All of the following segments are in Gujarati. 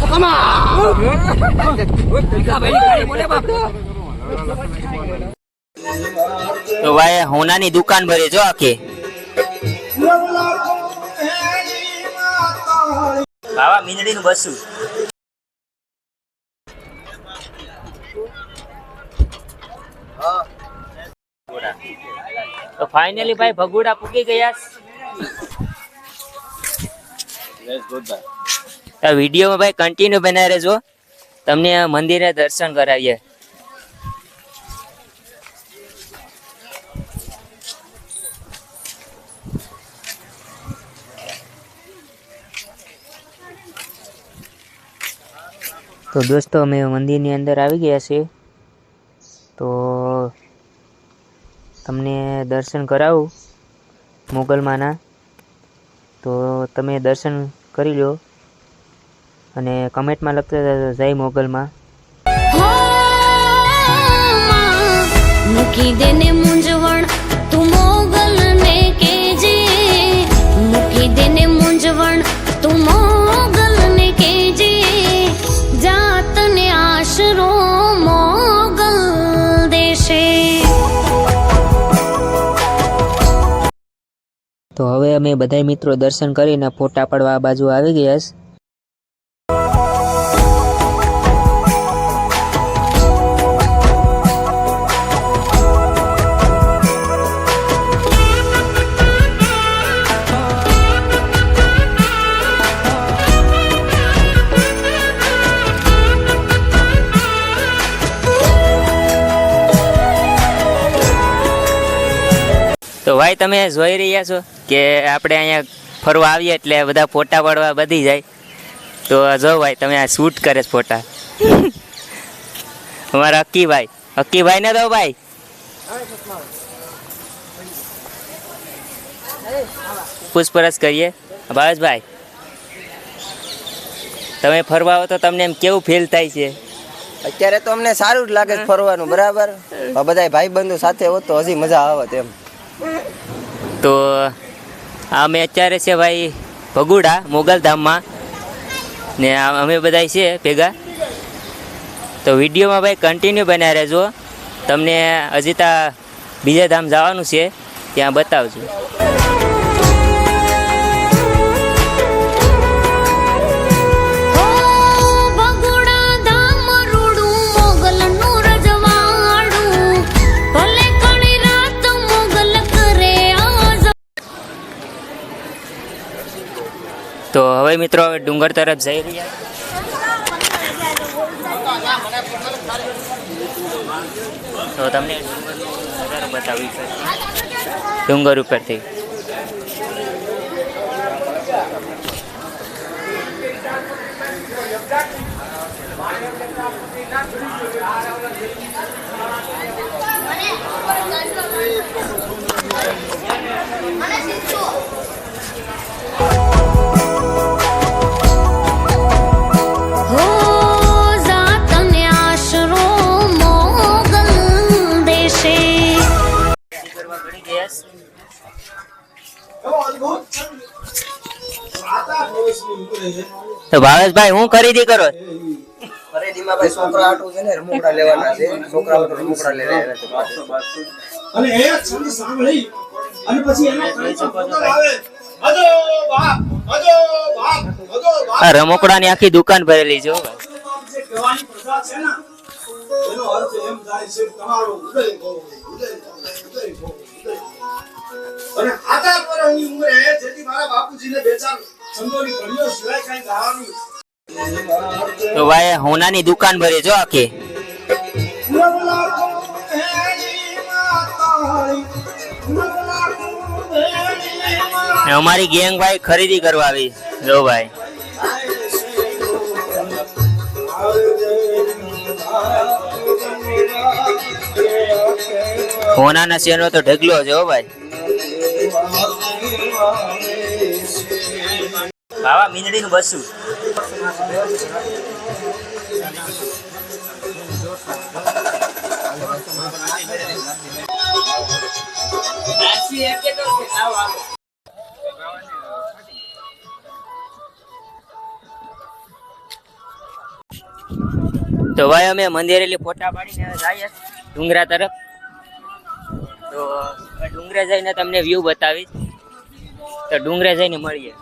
તો ભાઈ હોનાની દુકાન ભરી જો આખી. બાવા મીંદડીનું બસું. તો ફાઇનલી ભાઈ ભગુડા પૂકી ગયા. વિડીયોમાં ભાઈ કન્ટિન્યુ બનાવી રહેજો, તમને મંદિરે દર્શન કરાવીએ. તો દોસ્તો અમે મંદિરની અંદર આવી ગયા છીએ, તો તમને દર્શન કરાવું મોગલમાના. તો તમે દર્શન કરી લો અને કમેન્ટમાં લખતા જજો જય મોગલમાં. મૂકી દેને મૂંઝવણ તું મોગલને કેજે, મૂકી દેને મૂંઝવણ તું મોગલને કેજે, જાતને આશરો મોગલ દેશે. તો હવે અમે બધા મિત્રો દર્શન કરીને ફોટા પાડવા આ બાજુ આવી ગયા છે. તો ભાઈ તમે જોઈ રહ્યા છો કે આપણે અહીંયા ફરવા આવીએ એટલે બધા ફોટા પાડવા બધી જાય. તો જો ભાઈ તમે આ શૂટ કરે છે ફોટા. અમારા અક્કીભાઈ ને દો ભાઈ. પૂછપરછ કરીએ. ભાવેશભાઈ તમે ફરવા આવો તો તમને એમ કેવું ફીલ થાય છે? અત્યારે તો અમને સારું જ લાગે છે ફરવાનું, બરાબર. બધા ભાઈ બંધુ સાથે હોત તો હજી મજા આવત એમ. તો અમે અત્યારે છે ભાઈ ભગુડા મોગલધામમાં ને અમે બધા છે ભેગા. તો વિડીયોમાં ભાઈ કન્ટિન્યુ બનાવી રહેજો, તમને હજી ત્યાં બીજા ધામ જવાનું છે ત્યાં બતાવજો. તો હવે મિત્રો હવે ડુંગર તરફ જઈ રહ્યા. તો તમને બતાવી ડુંગર ઉપરથી. તો ભાવેશભાઈ હું ખરીદી કરો? ખરીદીમાં ભાઈ છોકરા આટું છે ને રમકડા લેવાના છે, છોકરા માટે રમકડા લેવાના છે. અને એ છંદ સાંભળી અને પછી એનો આવે અજો બાપ આ રમકડાની આખી દુકાન ભરેલી છે. જે કહેવાની પ્રજા છે ને એનો અર્થ એમ થાય છે તમારો ઉદય ભો. અને આતા પરની ઉંમરે જેથી મારા બાપુજીને બે ચાર સંતોની ઘડીઓ સિવાય કઈ ગાવાનું. તો ભાઈ હોનાની દુકાન ભરી જો આખી. અમારી ગેંગ ભાઈ ખરીદી કરવા આવી. જો ભાઈ હોનાના શેરનો તો ઢગલો છે હો ભાઈ. બાવા મીંદડીનું બસું. તો ભાઈ અમે મંદિરેલી ફોટા પાડીને જઈએ ડુંગરા તરફ. તો ડુંગરે જઈને તમને વ્યૂ બતાવીશ. તો ડુંગરે જઈને મળીએ.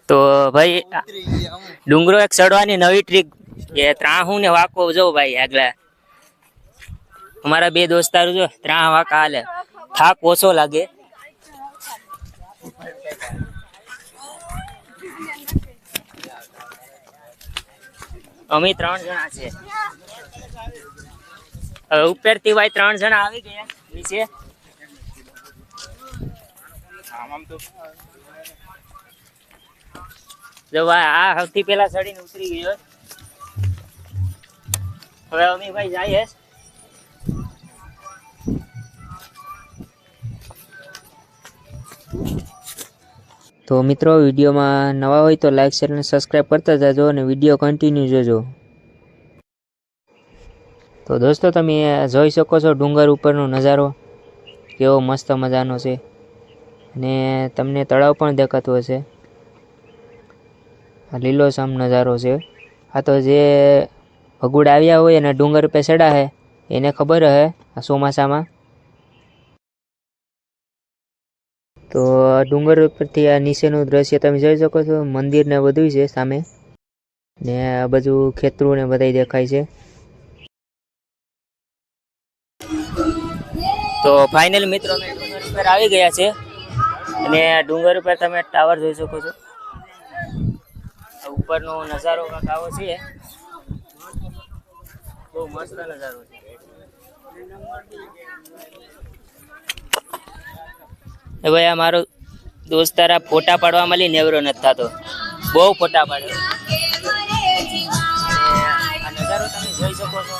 તો ભાઈ ડુંગરો એક ચડવાની નવી ટ્રીક કે ત્રાહું ને વાકો જો ભાઈ આગલા અમારા બે દોસ્તારો જો ત્રાહ વાકા હાલે થાક ઓછો લાગે. અમે 3 જણા છે. હવે ઉપરથી ભાઈ 3 જણા આવી ગયા નીચે. જો ભાઈ આ સૌથી પેલા ચડીને ઉતરી ગયો. હવે અમે ભાઈ જઈએ. તો મિત્રો વિડીયોમાં નવા હોય તો લાઈક શેર અને સબસ્ક્રાઈબ કરતા જાજો અને વિડીયો કન્ટિન્યુ જોજો. તો દોસ્તો તમે જોઈ શકો છો ડુંગર ઉપરનો નજારો કેવો મસ્ત મજાનો છે અને તમને તળાવ પણ દેખાતું હશે. આ લીલોછમ નજારો છે. આ તો જે ભગુડા આવ્યા હોય અને ડુંગર ઉપર ચડા હે એને ખબર હે આ ચોમાસામાં. તો ડુંગર ઉપરથી આ નીચેનું દ્રશ્ય તમે જોઈ શકો છો. મંદિર ને બધું છે સામે ને આ બાજુ ખેતરું ને બધાય દેખાય છે. તો ફાઇનલ મિત્રો અમે ડુંગર ઉપર આવી ગયા છે અને ડુંગર ઉપર તમે ટાવર જોઈ શકો છો. ઉપરનો નજારો કાંક આવો છે. બહુ મસ્ત નજારો છે. ભાઈ આ મારો દોસ્તાર આ ફોટા પાડવામાં લઈ નેવરો નથી થતો. બહુ ફોટા પાડ્યો. આ નજારો તમે જોઈ શકો છો.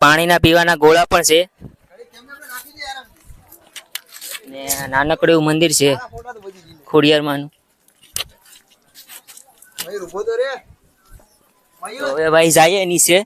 પાણીના પીવાના ગોળા પણ છે ને નાનકડું એવું મંદિર છે ખોડિયારમાંનું. તો હવે ભાઈ જઈએ નીચે.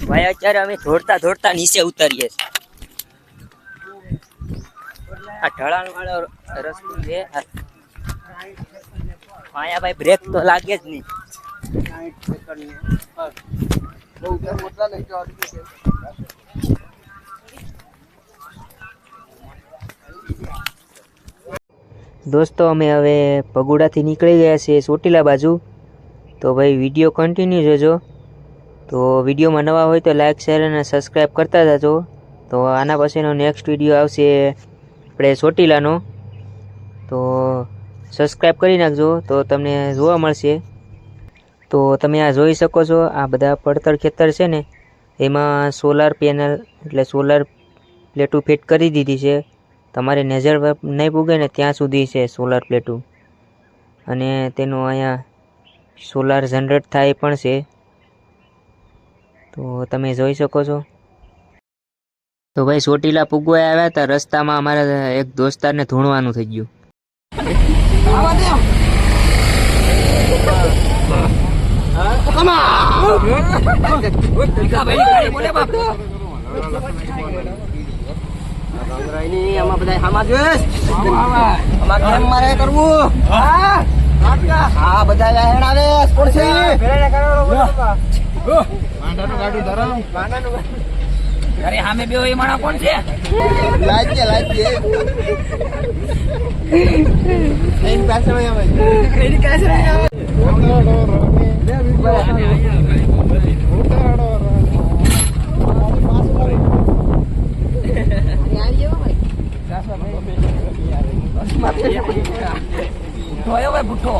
ભાઈ અત્યારે અમે દોડતા દોડતા નીચે ઉતરીએ. આ ઢળાણ વાળો રસ્તો છે. અહીંયા ભાઈ બ્રેક તો લાગે જ નહીં. દોસ્તો અમે હવે ભગુડાથી નીકળી ગયા છીએ ચોટીલા બાજુ. તો ભાઈ વિડીયો કન્ટિન્યુ જોજો. તો વિડીયોમાં નવા હોય તો લાઈક શેર અને સબસ્ક્રાઈબ કરતા જજો. તો આના પછીનો નેક્સ્ટ વિડીયો આવશે આપણે ચોટીલાનો. તો સબસ્ક્રાઈબ કરી નાખજો તો તમને જોવા મળશે. તો તમે આ જોઈ શકો છો આ બધા પડતર ખેતર છે ને એમાં સોલાર પેનલ એટલે સોલાર પ્લેટું ફિટ કરી દીધી છે. તમારે નજર નહીં પૂગે ને ત્યાં સુધી છે સોલાર પ્લેટું. અને તેનું અહીંયા સોલાર જનરેટ થાય પણ છે. તો તમે જોઈ શકો છો. તો ભાઈ ચોટીલા પૂગવા આવ્યા હતા રસ્તામાં અમારા એક દોસ્તારને ધૂણવાનું થઈ ગયું. આમાં બધા આમાં જોઈશ આમાં કેમ મારે કરવું? હા બધા હેણ આવે કોણ છે? અરે સામે બે એ માણા કોણ છે? લાઈટ છે એની પાસે હોય ભાઈ એની પાસે ભૂઠો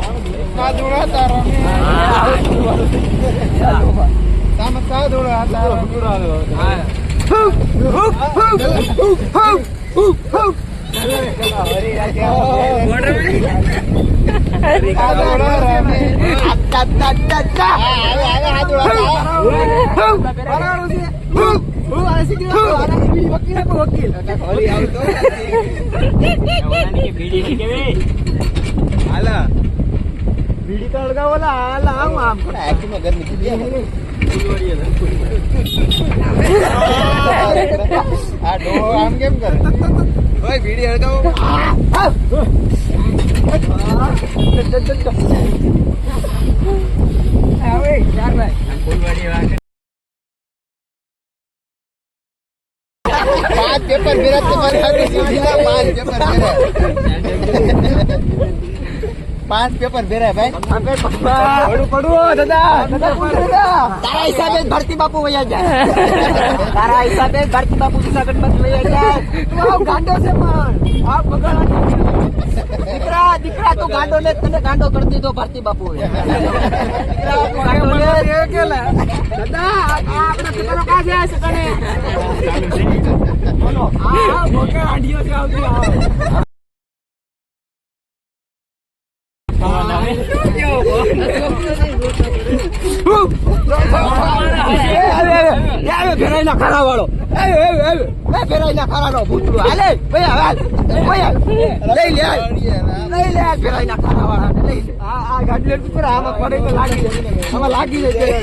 બીડી તો અડગાવોલા હાલ આમ આમ આખીમાં ગરમી આ ડો આમ કેમ કરે ઓય બીડી હળગાવો આવે ચાર ભાઈ પાંચ પેપર ભેરા તમારે આગળ સીધીના પાંચ પેપર ભેરા ભાઈ પડું તારા હિસાબે ભરતી બાપુ વયા જાય તારા હિસાબે ભરતી બાપુ જુનાગઢ માં વયા જાય તું આવ ગાંડો છે પણ આ બગાડા દીકરા તો ગાંડો ને તને ગાંડો કરી દીધો ભરતી બાપુ દીકરા તું ગાંડો ને કેલા દાદા આપણા પેપરો કાજે છે કને બોલો આ મોકે આંડિયો છે આવતી ફેરાઈ ના ખારા વાળો ફેરાઈ ના ખારા નો ભૂતરો હાલે લઈ લે ફેરાઈ ના ખારા વાળા લઈ લે આ ગાડી લઈને ઉપર આમાં પડે તો લાગી જાય આમાં લાગી જાય